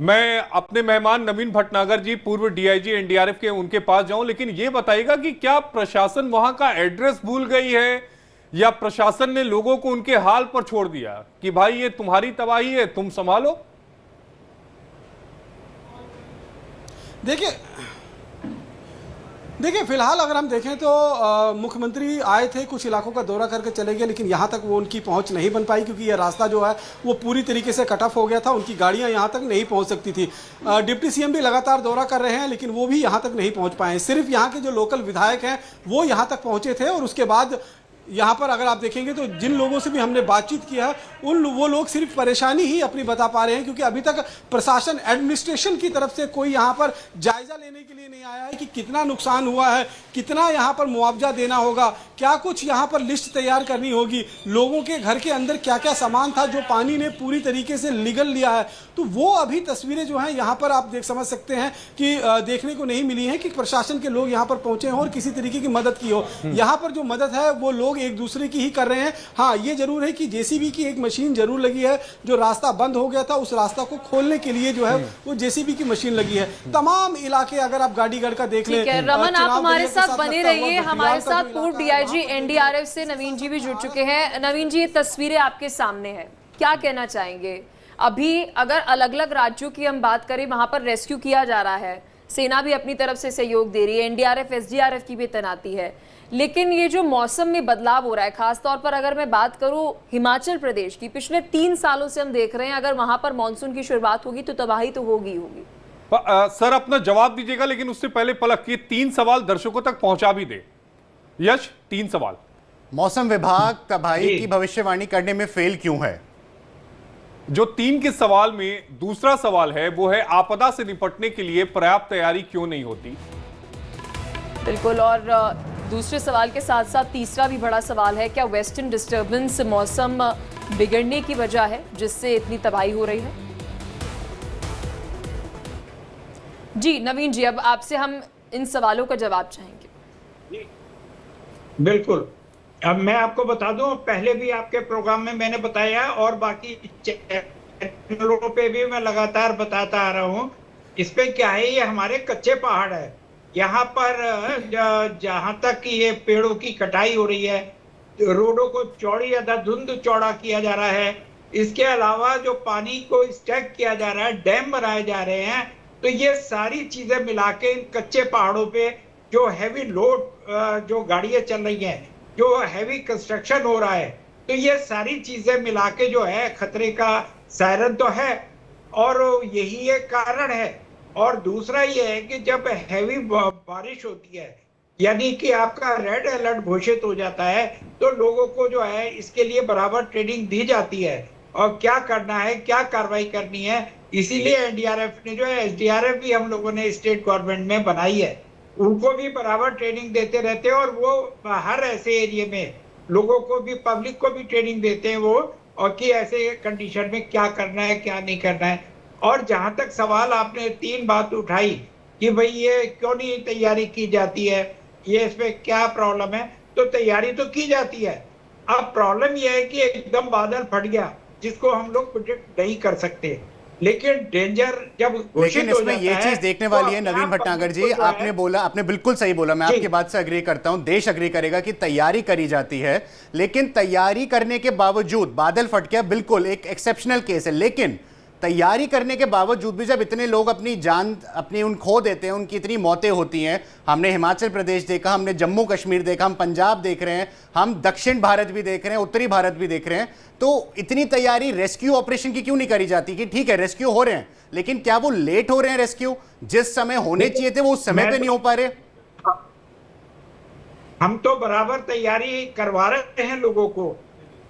मैं अपने मेहमान नवीन भटनागर जी, पूर्व डीआईजी एनडीआरएफ के, उनके पास जाऊं, लेकिन ये बताइएगा कि क्या प्रशासन वहां का एड्रेस भूल गई है या प्रशासन ने लोगों को उनके हाल पर छोड़ दिया कि भाई ये तुम्हारी तबाही है, तुम संभालो? देखिए फिलहाल अगर हम देखें तो मुख्यमंत्री आए थे, कुछ इलाकों का दौरा करके चले गए, लेकिन यहाँ तक वो उनकी पहुँच नहीं बन पाई क्योंकि यह रास्ता जो है वो पूरी तरीके से कट ऑफ हो गया था। उनकी गाड़ियाँ यहाँ तक नहीं पहुँच सकती थी। डिप्टी सीएम भी लगातार दौरा कर रहे हैं लेकिन वो भी यहाँ तक नहीं पहुँच पाए। सिर्फ यहाँ के जो लोकल विधायक हैं वो यहाँ तक पहुँचे थे और उसके बाद यहाँ पर अगर आप देखेंगे तो जिन लोगों से भी हमने बातचीत किया वो लोग सिर्फ परेशानी ही अपनी बता पा रहे हैं क्योंकि अभी तक प्रशासन एडमिनिस्ट्रेशन की तरफ से कोई यहाँ पर जायजा लेने के लिए नहीं आया है कि कितना नुकसान हुआ है, कितना यहाँ पर मुआवजा देना होगा, क्या कुछ यहाँ पर लिस्ट तैयार करनी होगी, लोगों के घर के अंदर क्या क्या सामान था जो पानी ने पूरी तरीके से निगल लिया है। तो वो अभी तस्वीरें जो हैं यहाँ पर आप समझ सकते हैं कि देखने को नहीं मिली हैं कि प्रशासन के लोग यहाँ पर पहुंचे हों और किसी तरीके की मदद की हो। यहाँ पर जो मदद है वो लोग एक दूसरे की ही कर रहे हैं। हाँ, ये जरूर है कि जेसीबी की एक मशीन जरूर लगी है, जो रास्ता बंद हो गया था उस रास्ता को खोलने के लिए जो है वो जेसीबी की मशीन लगी है। तमाम इलाके अगर आप गाड़ीगढ़ का देख लें। रमन, आप हमारे साथ बने रहिए। हमारे साथ पूर्व डीआईजी एनडीआरएफ से नवीन जी भी जुड़ चुके हैं। नवीन जी, ये तस्वीरें आपके सामने है, क्या कहना चाहेंगे? अभी अगर अलग अलग राज्यों की हम बात करें, वहां पर रेस्क्यू किया जा रहा है, सेना भी अपनी तरफ से सहयोग दे रही है, एनडीआरएफ एसडीआरएफ की भी तैनाती है, लेकिन ये जो मौसम में बदलाव हो रहा है, खासतौर पर अगर मैं बात करूं हिमाचल प्रदेश की, पिछले 3 सालों से हम देख रहे हैं अगर वहां पर मानसून की शुरुआत होगी तो तबाही तो होगी होगी। सर अपना जवाब दीजिएगा, लेकिन उससे पहले पलक ये 3 सवाल दर्शकों तक पहुंचा भी दे। यश, 3 सवाल। मौसम विभाग तबाही की भविष्यवाणी करने में फेल क्यों है? जो 3 के सवाल में दूसरा सवाल है वो है आपदा से निपटने के लिए पर्याप्त तैयारी क्यों नहीं होती? बिल्कुल, और दूसरे सवाल के साथ साथ तीसरा भी बड़ा सवाल है, क्या वेस्टर्न डिस्टर्बेंस मौसम बिगड़ने की वजह है जिससे इतनी तबाही हो रही है? जी नवीन जी, अब आपसे हम इन सवालों का जवाब चाहेंगे। बिल्कुल, अब मैं आपको बता दूं, पहले भी आपके प्रोग्राम में मैंने बताया और बाकी चैनलों पे भी मैं लगातार बताता आ रहा हूं। इस पे क्या है, ये हमारे कच्चे पहाड़ है। यहाँ पर जहां तक ये पेड़ों की कटाई हो रही है, रोडों को चौड़ी या धुंध चौड़ा किया जा रहा है, इसके अलावा जो पानी को स्टैक किया जा रहा है, डैम बनाए जा रहे हैं, तो ये सारी चीजें मिला के इन कच्चे पहाड़ों पे जो हैवी लोड जो गाड़ियां चल रही हैं, जो हैवी कंस्ट्रक्शन हो रहा है, तो ये सारी चीजें मिला के जो है खतरे का सायरन तो है और यही एक कारण है। और दूसरा ये है कि जब हैवी बारिश होती है, यानी कि आपका रेड अलर्ट घोषित हो जाता है, तो लोगों को जो है इसके लिए बराबर ट्रेनिंग दी जाती है और क्या करना है, क्या कार्रवाई करनी है। इसीलिए एनडीआरएफ ने जो है, एसडीआरएफ भी हम लोगों ने स्टेट गवर्नमेंट में बनाई है, उनको भी बराबर ट्रेनिंग देते रहते हैं और वो हर ऐसे एरिया में लोगों को भी, पब्लिक को भी ट्रेनिंग देते हैं वो, और कि ऐसे कंडीशन में क्या करना है क्या नहीं करना है। और जहां तक सवाल आपने 3 बात उठाई कि भाई ये क्यों नहीं तैयारी की जाती है, ये इसमें क्या प्रॉब्लम है, तो तैयारी तो की जाती है। अब प्रॉब्लम यह है कि एकदम बादल फट गया जिसको हम लोग प्रोजेक्ट नहीं कर सकते, लेकिन डेंजर जब लेकिन इसमें ये चीज देखने वाली है नवीन भटनागर जी, आपने बोला, आपने बिल्कुल सही बोला, मैं आपकी बात से अग्री करता हूं, देश अग्री करेगा कि तैयारी करी जाती है, लेकिन तैयारी करने के बावजूद बादल फट गया, बिल्कुल एक एक्सेप्शनल केस है, लेकिन तैयारी करने के बावजूद भी जब इतने लोग अपनी जान उन खो देते हैं, उनकी इतनी मौतें होती हैं, हमने हिमाचल प्रदेश देखा, हमने जम्मू कश्मीर देखा, हम पंजाब देख रहे हैं, हम दक्षिण भारत भी देख रहे हैं, उत्तरी भारत भी देख रहे हैं, तो इतनी तैयारी रेस्क्यू ऑपरेशन की क्यों नहीं करी जाती? कि ठीक है रेस्क्यू हो रहे हैं, लेकिन क्या वो लेट हो रहे हैं? रेस्क्यू जिस समय होने चाहिए थे वो उस समय पे नहीं हो पा रहे। हम तो बराबर तैयारी करवा रहे हैं, लोगों को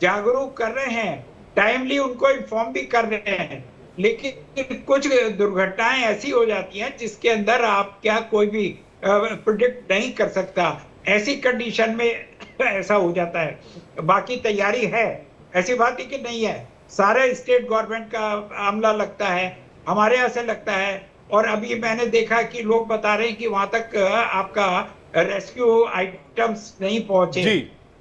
जागरूक कर रहे हैं, टाइमली उनको इन्फॉर्म भी कर रहे हैं, लेकिन कुछ दुर्घटनाएं ऐसी हो जाती हैं जिसके अंदर आप क्या कोई भी प्रेडिक्ट नहीं कर सकता। ऐसी कंडीशन में ऐसा हो जाता है। बाकी तैयारी है, ऐसी बात ही कि नहीं है। सारे स्टेट गवर्नमेंट का अमला लगता है, हमारे यहाँ से लगता है, और अभी मैंने देखा कि लोग बता रहे हैं कि वहां तक आपका रेस्क्यू आइटम्स नहीं पहुंचे,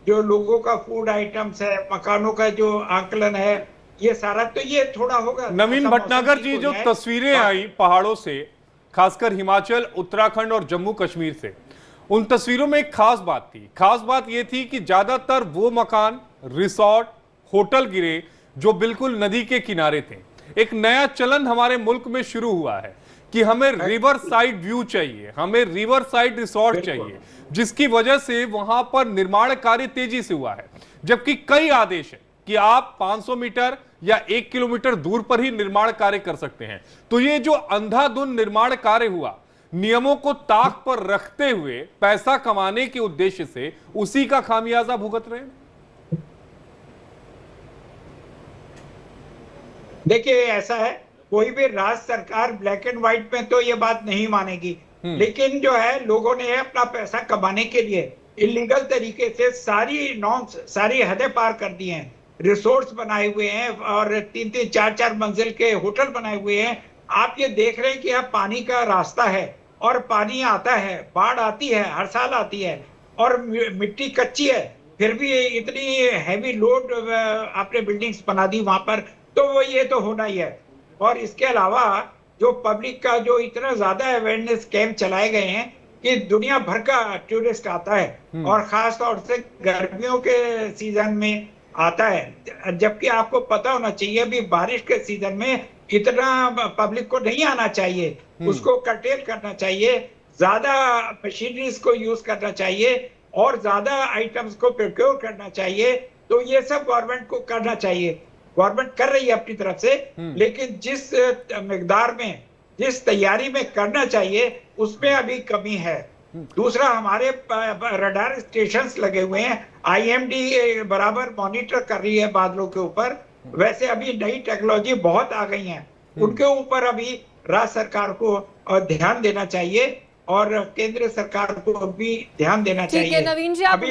जो लोगों का फूड आइटम्स है, मकानों का जो आंकलन है, ये सारा तो ये थोड़ा होगा। नवीन ऐसा भटनागर मौसम जी, ठीक जो हो जाए। तस्वीरें आई पहाड़ों से, खासकर हिमाचल, उत्तराखंड और जम्मू कश्मीर से, उन तस्वीरों में एक खास बात थी। खास बात यह थी कि ज्यादातर वो मकान, रिसोर्ट, होटल गिरे जो बिल्कुल नदी के किनारे थे। एक नया चलन हमारे मुल्क में शुरू हुआ है कि हमें रिवर साइड व्यू चाहिए, हमें रिवर साइड रिसोर्ट चाहिए, जिसकी वजह से वहां पर निर्माण कार्य तेजी से हुआ है। जबकि कई आदेश है कि आप 500 मीटर या 1 किलोमीटर दूर पर ही निर्माण कार्य कर सकते हैं। तो ये जो अंधाधुंध निर्माण कार्य हुआ, नियमों को ताक पर रखते हुए पैसा कमाने के उद्देश्य से, उसी का खामियाजा भुगत रहे हैं। देखिए ऐसा है, कोई भी राज्य सरकार ब्लैक एंड व्हाइट में तो ये बात नहीं मानेगी, लेकिन जो है लोगों ने अपना पैसा कमाने के लिए इलीगल तरीके से सारी नॉर्म्स, सारी हदें पार कर दी हैं। रिसोर्ट्स बनाए हुए हैं और 3-3, 4-4 मंजिल के होटल बनाए हुए हैं। आप ये देख रहे हैं कि अब पानी का रास्ता है और पानी आता है, बाढ़ आती है, हर साल आती है और मिट्टी कच्ची है, फिर भी इतनी हैवी लोड आपने बिल्डिंग्स बना दी वहां पर, तो वो ये तो होना ही है। और इसके अलावा जो पब्लिक का जो इतना ज्यादा अवेयरनेस कैंप चलाए गए हैं कि दुनिया भर का टूरिस्ट आता है और खास तौर से गर्मियों के सीजन में आता है, जबकि आपको पता होना चाहिए अभी बारिश के सीजन में इतना पब्लिक को नहीं आना चाहिए, उसको कर्टेल करना चाहिए, ज्यादा मशीनरीज को यूज करना चाहिए और ज्यादा आइटम्स को प्रोक्योर करना चाहिए। तो ये सब गवर्नमेंट को करना चाहिए, गवर्नमेंट कर रही है अपनी तरफ से, लेकिन जिस मिकदार में, जिस तैयारी में करना चाहिए उसमें अभी कमी है। दूसरा, हमारे रडार स्टेशंस लगे हुए हैं, IMD बराबर मॉनिटर कर रही है बादलों के ऊपर। वैसे अभी नई टेक्नोलॉजी बहुत आ गई है, उनके ऊपर अभी राज्य सरकार को ध्यान देना चाहिए और केंद्र सरकार को भी ध्यान देना चाहिए। ठीक है नवीन जी, आप